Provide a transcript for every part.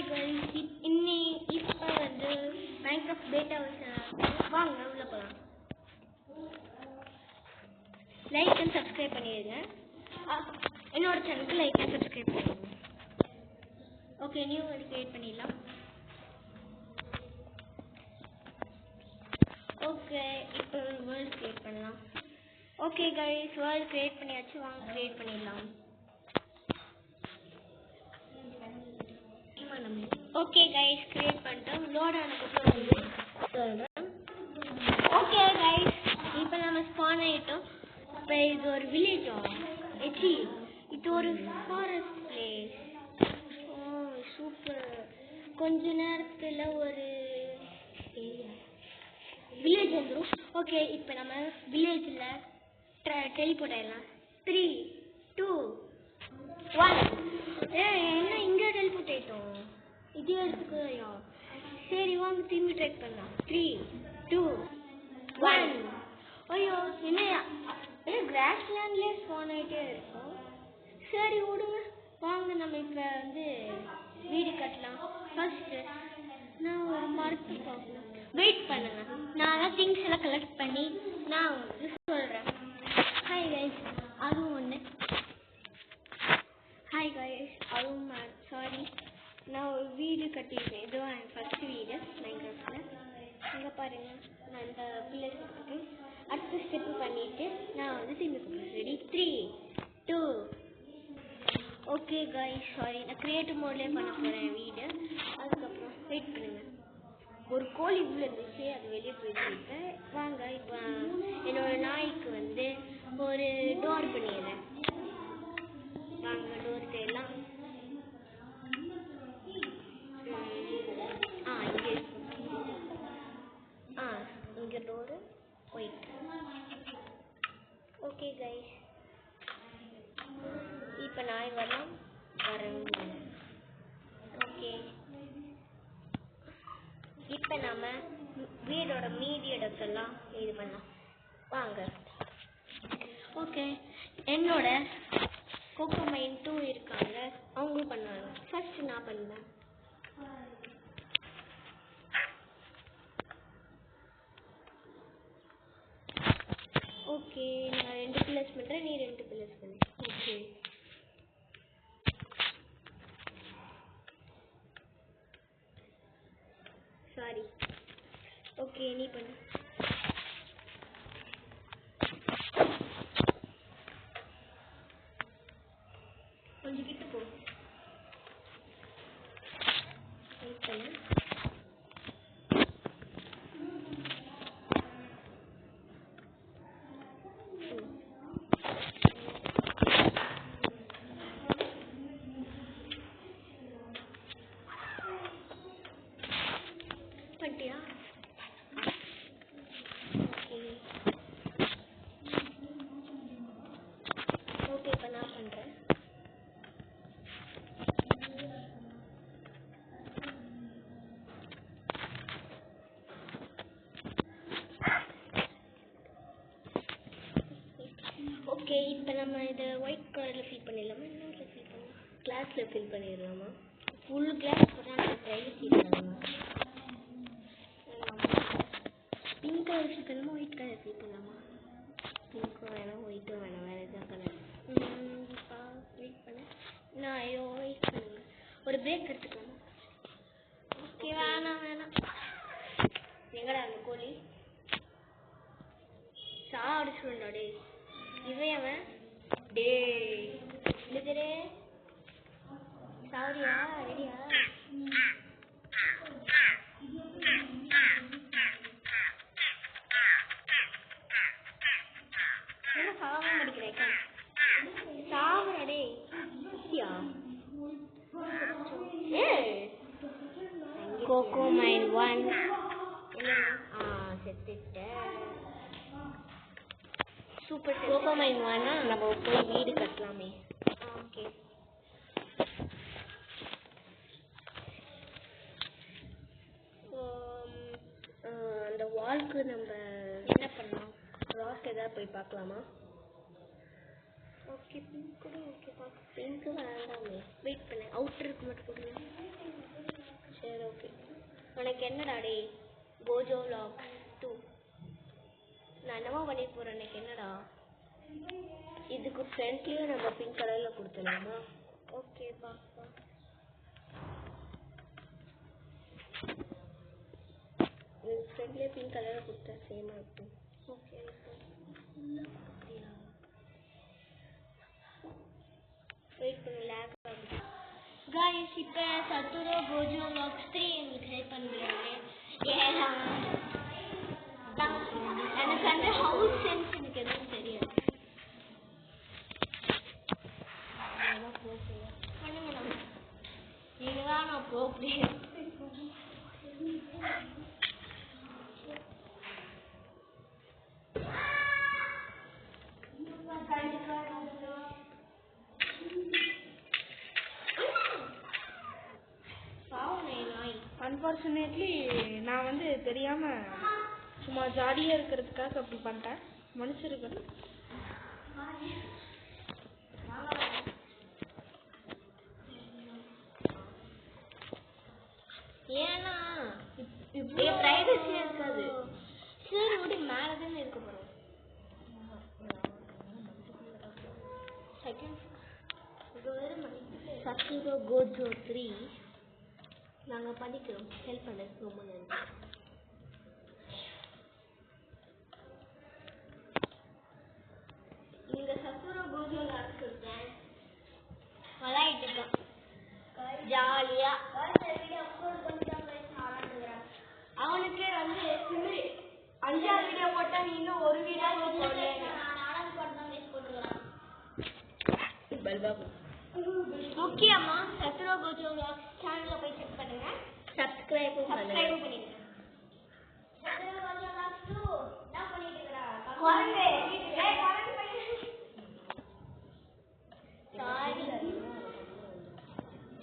guys, இப்போ வந்து Minecraft பேட்டா வாங்க உள்ள போகலாம். லைக் அண்ட் சப்ஸ்கிரைப் பண்ணிடுங்க. என்னோட சேனலுக்கு லைக் அண்ட் சப்ஸ்கிரைப் பண்ணிடுங்க. ஓகே, நியூ வேர்ல்டு கிரியேட் பண்ணிடலாம். ஓகே, இப்போ வேர்ல்டு கிரியேட் பண்ணலாம். ஓகே கைஸ், வேர்ல்டு கிரியேட் பண்ணியாச்சு. வாங்க கிரியேட் பண்ணிடலாம். ஓகே கைஸ், கிரியேட் பண்ணிட்டோம். லோட் ஆனதுக்கப்புறம் சொல்கிறேன். ஓகே கைஸ், இப்போ நம்ம ஸ்பான் ஆகிட்டோம். இப்போ இது ஒரு வில்லேஜ் இது ஒரு ஃபாரஸ்ட் பிளேஸ். ஓ சூப்பர். கொஞ்ச நேரத்தில் ஒரு வில்லேஜ் வந்துடும். ஓகே, இப்போ நம்ம வில்லேஜில் டெலிபோர்ட் ஆயிடலாம். 3, 2, 1. என்ன இங்கே டெலிபோர்ட் ஆகிட்டோம்? இதே எடுத்துக்கோயா? சரி வாங்க திரும்பி ட்ரை பண்ணலாம். 3, 2, 1. ஐயோ என்னையா கிராஸ் லேண்ட்லேயே ஸ்பான் ஆகிட்டே இருக்கும். சரி விடுங்க, வாங்க நம்ம இப்போ வந்து வீடு கட்டலாம். ஃபர்ஸ்ட்டு நான் ஒரு மரத்தை பார்க்கணும். வெயிட் பண்ணுங்க, நான் திங்ஸ் எல்லாம் கலெக்ட் பண்ணி நான் உங்களுக்கு சொல்கிறேன். ஹாய் கைஸ், அதுவும் ஒன்று. ஹாய் கைஸ், அதுவும் சாரி, நான் ஒரு வீடு கட்டியிருக்கேன். இதுவும் என் ஃபஸ்ட்டு வீடு மைன்கிராஃப்டில். இங்கே பாருங்கள், நான் இந்த பில்லர்ஸ் இருக்கேன். அடுத்த ஸ்டெப்பு பண்ணிவிட்டு நான் வந்து திரும்பி ரெடி. 3, 2. ஓகே கைஸ், சாரி, நான் கிரியேட்டிவ் மோட்லேயே பண்ண போகிறேன் வீடு. அதுக்கப்புறம் வெயிட் பண்ணுங்கள். ஒரு கோழி உள்ள இருந்துச்சு, அது வெளியே போயிட்டு. வாங்க இப்போ என்னோட நாய்க்கு வந்து ஒரு டோர் பண்ணிடுறேன். வாங்க டோர் தேடலாம். இங்கே இங்கே டோரு ஒயிட். ஓகே கைஸ், இப்போ நாய் வரலாம். ஓகே, இப்போ நம்ம வீடோட மீதி இடத்தெல்லாம் இது பண்ணலாம். வாங்க. ஓகே, என்னோட கோகோ மைன் 2 இருக்காங்க, அவங்களும் பண்ணுவாங்க. ஃபர்ஸ்ட் நான் பண்ணேன். ஓகே, நான் 2 பில்லர்ஸ் பண்ணுறேன், நீ 2 பில்லர்ஸ் பண்ணு. Okay, sorry. ஓகே, நீ பண்ணு. கொஞ்சம் கிட்ட போ. வெயிட் பண்ணு. பண்ணிட்டியா? ஓகே, இப்போ நான் பண்ணுறேன். ஓகே, இப்போ நம்ம இதை ஒயிட் கலரில் ஃபில் பண்ணிடலாமா? இன்னொரு ஃபில் பண்ணலாம். கிளாஸில் ஃபில் பண்ணிடலாமா? ஃபுல் கிளாஸ் போட்டால் ப்ரைவசி பண்ணலாமா? பிங்க் கலர் ஃபில் பண்ணலாமா? ஒயிட் கலர் ஃபில் பண்ணலாமா? பிங்க்கும் வேணாம், ஒயிட்டும் வேணாம், வேறு எதாவது கலர். வெயிட் பண்ண. நான் வெயிட் பண்ணுங்க, ஒரு பிரேக் எடுத்துக்கலாமா? ஓகே, வேணாம். எங்கடா அந்த கோழி? சாடிச்சுடா டே. இவன் அவன் டே எழுதுறே. சாரியா? ரெடியா? என்ன சாவ மாட்டேங்கிறேன்? சாவரா டே. கோகோ மைன் 1 செத்துட்டேன். சூப்பர். கோகோ மைன் 1 நம்ம போய் வீடு கட்டலாமே. ஓகே, அந்த வால்க்கு நம்ம என்ன பண்ணலாம்? ராக் ஏதாவது போய் பார்க்கலாமா? ஓகே, பிங்க் கூட ஓகே. பிங்க்கு வேண்டாமே, வெயிட் பண்ண. அவுட்டருக்கு மட்டும் போடுங்க. உனக்கு என்னடா டே கோஜோ vlogs 2 நான் என்னமா பண்ணி போறேன் எனக்கு என்னடா இதுக்கு ஃப்ரண்ட்லயும் நம்ம பிங்க் கலர்ல கொடுத்துடலாமா ஓகே பாப்பா ஃப்ரண்ட்லயே பிங்க் கலர்ல கொடுத்தா சேமா இருக்கும் ஓகே வெயிட் பண்ணு லேக் ஆகுது गाइस இப்போ சத்துரோ கோஜோ vlogs 3 எனக்கு ஹெல்ப் பண்ணுறாங்க ஏன்னா எனக்கு அந்த ஹவுஸ் சென்ஸ் எனக்கு எதுவும் தெரியாது பண்ணுங்க நீங்க தான் நான் போகிறேன் அன்ஃபார்ச்சுனேட்லி நான் வந்து தெரியாம சும்மா ஜாலியா இருக்கிறதுக்காக அப்படி பண்ணிட்டேன் மன்னிச்சிருக்கேன் ஏன்னா இப்படியே பிரைவசியா இருக்காது சரி விடு மேலே தானே இருக்க போறோம் சத்துரோ கோஜோ 3 நாங்க படிக்கிறோம் ஹெல்ப் பண்ண ரொம்ப நன்றி நீங்க சத்துரோ கோஜோ vlogs இருக்கேன் விளையாட்டு இருக்கோம் ஜாலியா அவனுக்கே வந்து 5 வீடியோ போட்டா நீ இன்னும் ஒரு வீடியோ முக்கியமா சத்துரோ கோஜோ vlogs சேனல்ல போய் செக் பண்ணுங்க சப்ஸ்கிரைப் பண்ணிடுங்க சத்துரோ கோஜோ vlogs 2 என்ன பண்ணிட்டு இருக்கடா குரங்கு ஏய் குரங்கு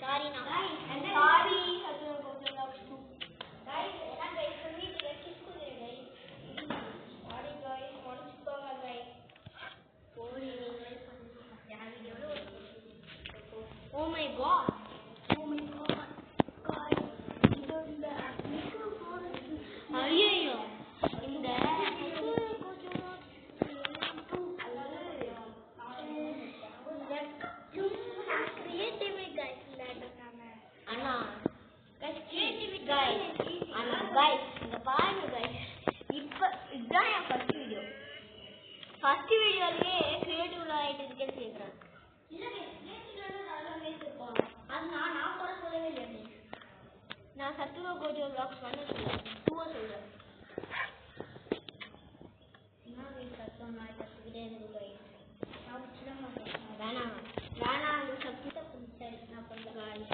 சாரி சத்துரோ கோஜோ vlogs 2 गाइस என்ன गाइस சொல்லிட்டு கிஸ் குடுங்க गाइस சாரி गाइस மன்னிச்சுக்கோங்க गाइस போடி நீங்களே பண்ணுங்க யா வீடியோல Oh my god guys இந்த ஐயோ இந்த creativity guys அண்ணா creativity guys அண்ணா guys இந்த பாருங்க guys இப்போ இதுதான் என் ஃபர்ஸ்ட் வீடியோலயே கிரியேட்டிவ் ஆயிட்டு இருக்கேன்னு கேக்குறேன் இல்ல நான் கூட சொல்லவே இல்லை நான் சத்துரோ கோஜோ vlogs 1 சொல்றேன் 2 சொல்றேன் நான் சத்தம் நான் கத்துக்கிட்டே இருக்கேன் வேணாம் அந்த சப்ஜெக்டை கொஞ்சம் நான் பண்ணுறேன்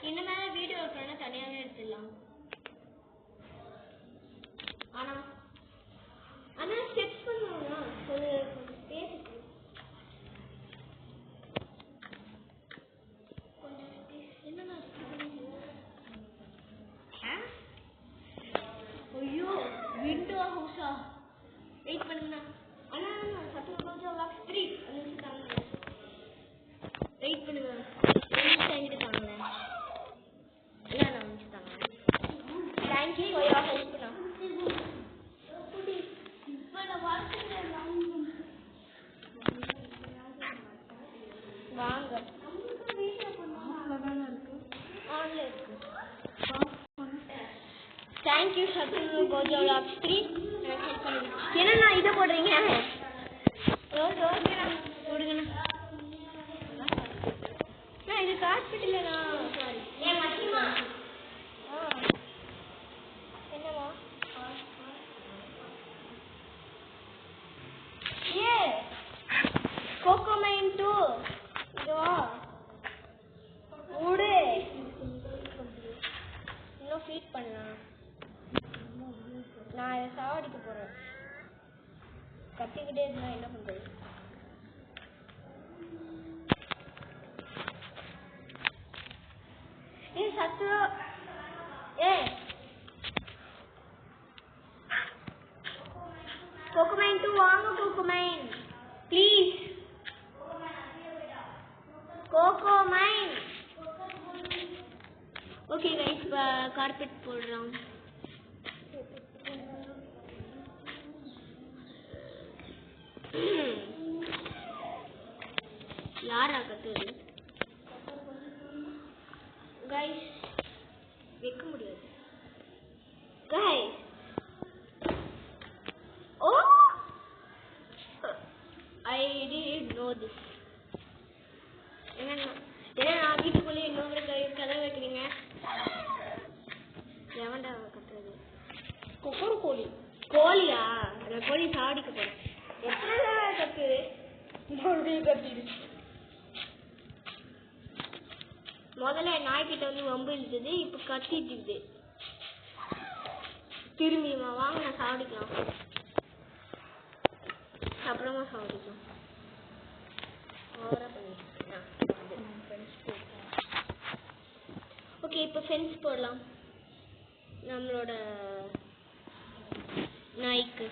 இனிமேல வீடியோ எடுக்கணும்னா தனியாகவே எடுத்துடலாம் ஆனால் ஸ்டெப்ஸ் பண்ணுவோம்னா கொஞ்சம் பேசிட்டு ஐயோ விண்டோ ஹவுஸா வெயிட் பண்ணுங்கண்ணா அண்ணா சத்துரோ கோஜோ vlogs 3 வெயிட் பண்ணுங்க என்கிட்ட தாங்களேன் என்ன தாங்க தேங்க்யூ ஃபார் யுவர் ஹெல்ப்ண்ணா வாங்க ஆன்ல இருக்கு தேங்க்யூ சத்துரோ கோஜோ vlogs 3 எனக்கு ஹெல்ப் பண்ணுங்க என்னண்ணா இதை போடுறீங்க போடுங்கண்ணா இது ஹாஸ்பிட்டலா சாரி ஏ மச்சிமா என்னவா ஏ கோகோமைன் 2 இதுவா உடு இன்னும் ஃபீட் பண்ணலாம் நான் இதை சாவடிக்க போறேன் கத்திக்கிட்டே இருந்தா என்ன பண்றது சத்துரோ கோகோமைன் 2 வாங்க கோகோமைன் ப்ளீஸ் கோகோமைன் ஓகே கைஸ், இப்போ கார்பெட் போடுறோம். யாரா கத்துது கைஸ்? வைக்க முடியாது guys. Oh, I didn't know this. ஏன்னா வீட்டுக்குள்ளே இன்னொரு கதை வைக்கிறீங்க. எவன்டா கத்துறது? கொக்கர கோழி. கோழியா? அந்த கோழி சாடிக்க போறேன். எத்தனை கத்துது? மறுபடியும் கத்திடுச்சு. முதல்ல நாய்கிட்ட வந்து வம்பு இருந்தது, இப்ப கத்திட்டு திரும்பி வாங்க நான் சாவடிக்கலாம். அப்புறமா சாவடிக்கலாம். ஓகே, இப்போ ஃபென்ஸ் போடலாம் நம்மளோட நாய்க்கு.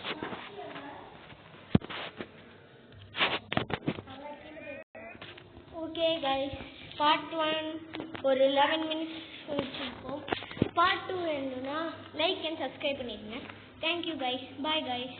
ஓகே கைஸ், பார்ட் 1 ஒரு 11 மினிட்ஸ் வச்சுருப்போம். பார்ட் 2 வேணும்னா லைக் அண்ட் சப்ஸ்கிரைப் பண்ணிடுங்க. Thank you guys, bye guys.